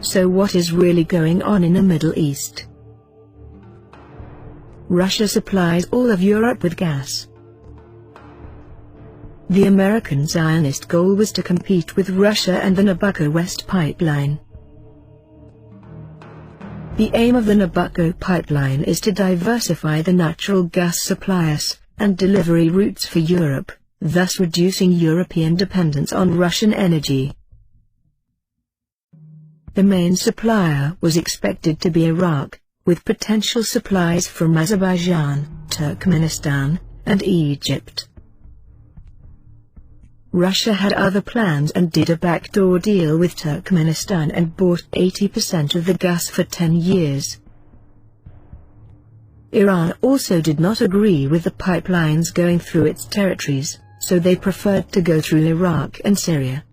So what is really going on in the Middle East? Russia supplies all of Europe with gas. The American Zionist goal was to compete with Russia and the Nabucco West pipeline. The aim of the Nabucco pipeline is to diversify the natural gas supplies and delivery routes for Europe, thus reducing European dependence on Russian energy. The main supplier was expected to be Iraq, with potential supplies from Azerbaijan, Turkmenistan, and Egypt. Russia had other plans and did a backdoor deal with Turkmenistan and bought 80% of the gas for 10 years. Iran also did not agree with the pipelines going through its territories, so they preferred to go through Iraq and Syria.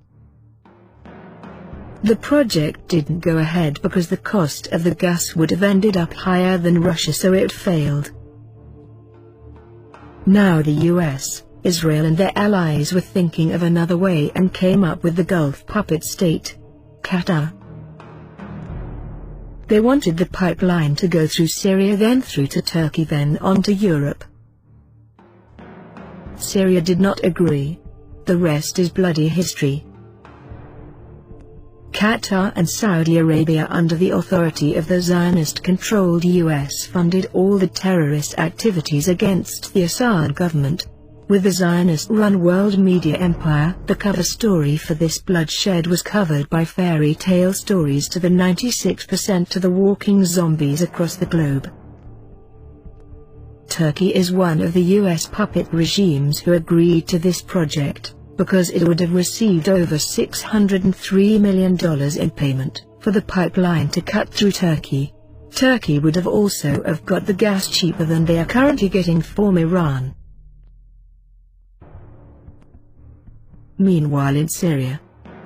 The project didn't go ahead because the cost of the gas would have ended up higher than Russia, so it failed. Now the US, Israel and their allies were thinking of another way and came up with the Gulf puppet state, Qatar. They wanted the pipeline to go through Syria, then through to Turkey, then on to Europe. Syria did not agree. The rest is bloody history. Qatar and Saudi Arabia, under the authority of the Zionist-controlled US, funded all the terrorist activities against the Assad government. With the Zionist-run world media empire, the cover story for this bloodshed was covered by fairy tale stories to the 96% of the walking zombies across the globe. Turkey is one of the US puppet regimes who agreed to this project, because it would have received over $603 million in payment for the pipeline to cut through Turkey. Turkey would have also have got the gas cheaper than they are currently getting from Iran. Meanwhile in Syria,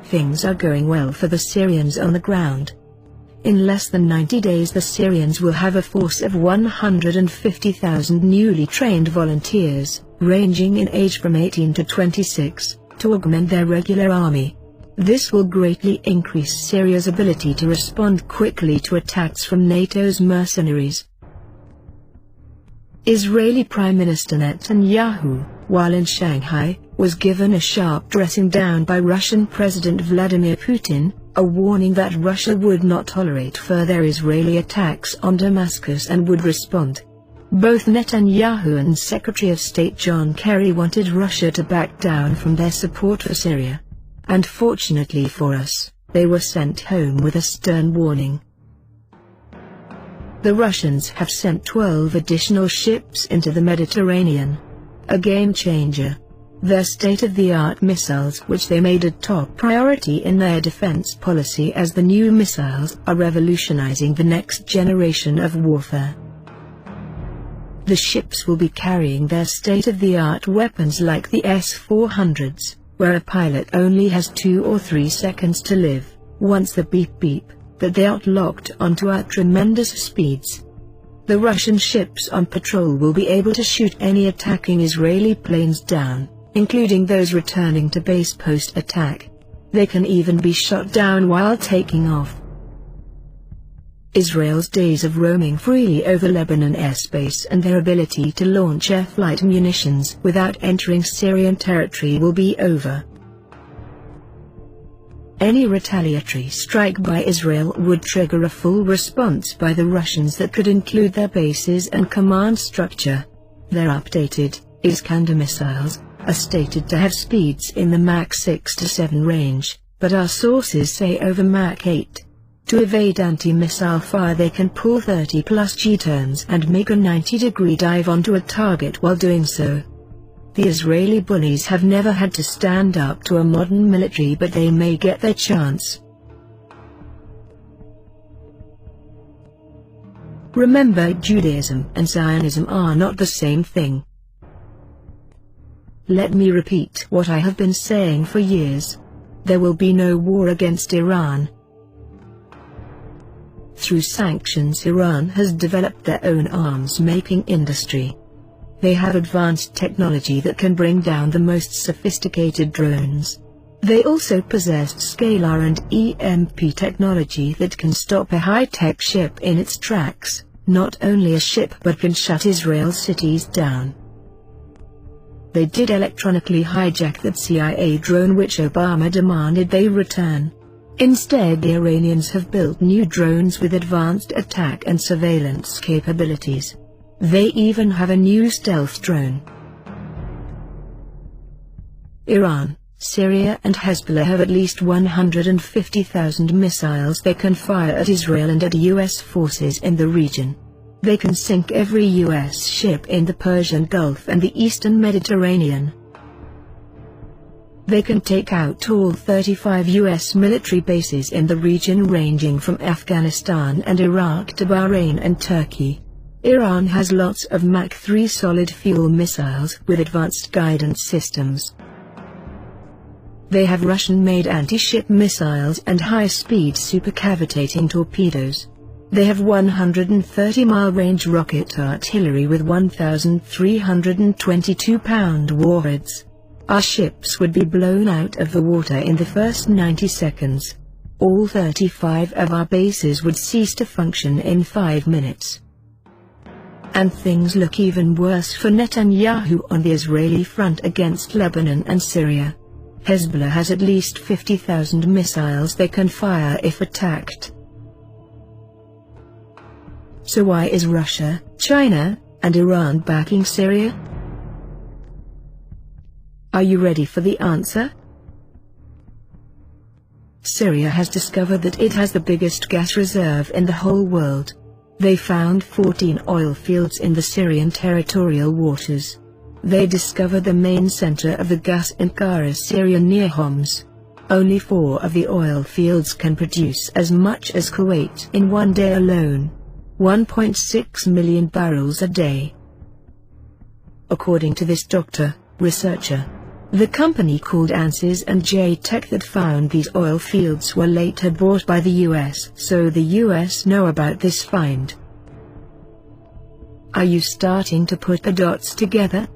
things are going well for the Syrians on the ground. In less than 90 days the Syrians will have a force of 150,000 newly trained volunteers, ranging in age from 18 to 26, to augment their regular army. This will greatly increase Syria's ability to respond quickly to attacks from NATO's mercenaries. Israeli Prime Minister Netanyahu, while in Shanghai, was given a sharp dressing down by Russian President Vladimir Putin, a warning that Russia would not tolerate further Israeli attacks on Damascus and would respond. Both Netanyahu and Secretary of State John Kerry wanted Russia to back down from their support for Syria. And fortunately for us, they were sent home with a stern warning. The Russians have sent 12 additional ships into the Mediterranean. A game changer. Their state-of-the-art missiles, which they made a top priority in their defense policy, as the new missiles are revolutionizing the next generation of warfare. The ships will be carrying their state-of-the-art weapons like the S-400s, where a pilot only has 2 or 3 seconds to live, once the beep-beep, that they are locked onto at tremendous speeds. The Russian ships on patrol will be able to shoot any attacking Israeli planes down, including those returning to base post-attack. They can even be shot down while taking off. Israel's days of roaming freely over Lebanon airspace and their ability to launch air flight munitions without entering Syrian territory will be over. Any retaliatory strike by Israel would trigger a full response by the Russians that could include their bases and command structure. Their updated Iskander missiles are stated to have speeds in the Mach 6 to 7 range, but our sources say over Mach 8. To evade anti-missile fire they can pull 30+ G-turns and make a 90-degree dive onto a target while doing so. The Israeli bullies have never had to stand up to a modern military, but they may get their chance. Remember, Judaism and Zionism are not the same thing. Let me repeat what I have been saying for years. There will be no war against Iran. Through sanctions, Iran has developed their own arms-making industry. They have advanced technology that can bring down the most sophisticated drones. They also possessed scalar and EMP technology that can stop a high-tech ship in its tracks, not only a ship but can shut Israel's cities down. They did electronically hijack that CIA drone which Obama demanded they return. Instead, the Iranians have built new drones with advanced attack and surveillance capabilities. They even have a new stealth drone. Iran, Syria and Hezbollah have at least 150,000 missiles they can fire at Israel and at U.S. forces in the region. They can sink every U.S. ship in the Persian Gulf and the Eastern Mediterranean. They can take out all 35 U.S. military bases in the region ranging from Afghanistan and Iraq to Bahrain and Turkey. Iran has lots of Mach 3 solid fuel missiles with advanced guidance systems. They have Russian-made anti-ship missiles and high-speed supercavitating torpedoes. They have 130-mile range rocket artillery with 1,322-pound warheads. Our ships would be blown out of the water in the first 90 seconds. All 35 of our bases would cease to function in 5 minutes. And things look even worse for Netanyahu on the Israeli front against Lebanon and Syria. Hezbollah has at least 50,000 missiles they can fire if attacked. So why is Russia, China, and Iran backing Syria? Are you ready for the answer? Syria has discovered that it has the biggest gas reserve in the whole world. They found 14 oil fields in the Syrian territorial waters. They discovered the main center of the gas in Qara, Syria near Homs. Only 4 of the oil fields can produce as much as Kuwait in one day alone. 1.6 million barrels a day. According to this researcher, the company called Ansys and J-Tech that found these oil fields were later bought by the US, so the US know about this find. Are you starting to put the dots together?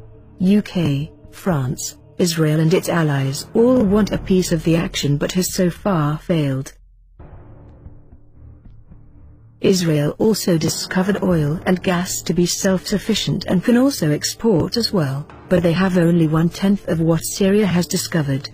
UK, France, Israel and its allies all want a piece of the action but has so far failed. Israel also discovered oil and gas to be self-sufficient and can also export as well, but they have only 1/10 of what Syria has discovered.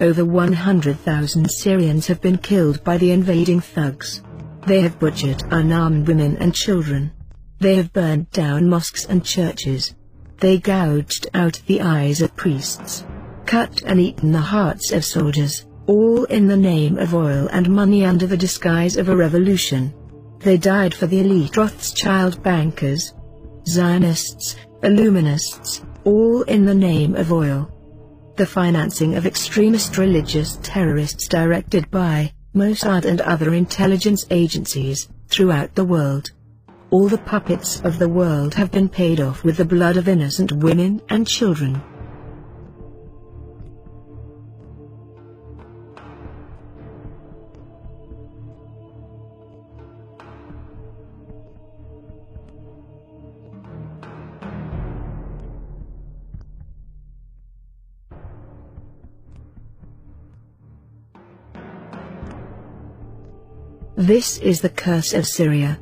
Over 100,000 Syrians have been killed by the invading thugs. They have butchered unarmed women and children. They have burned down mosques and churches. They gouged out the eyes of priests, cut and eaten the hearts of soldiers, all in the name of oil and money under the disguise of a revolution. They died for the elite Rothschild bankers, Zionists, Illuminists, all in the name of oil. The financing of extremist religious terrorists directed by Mossad and other intelligence agencies throughout the world. All the puppets of the world have been paid off with the blood of innocent women and children. This is the curse of Syria.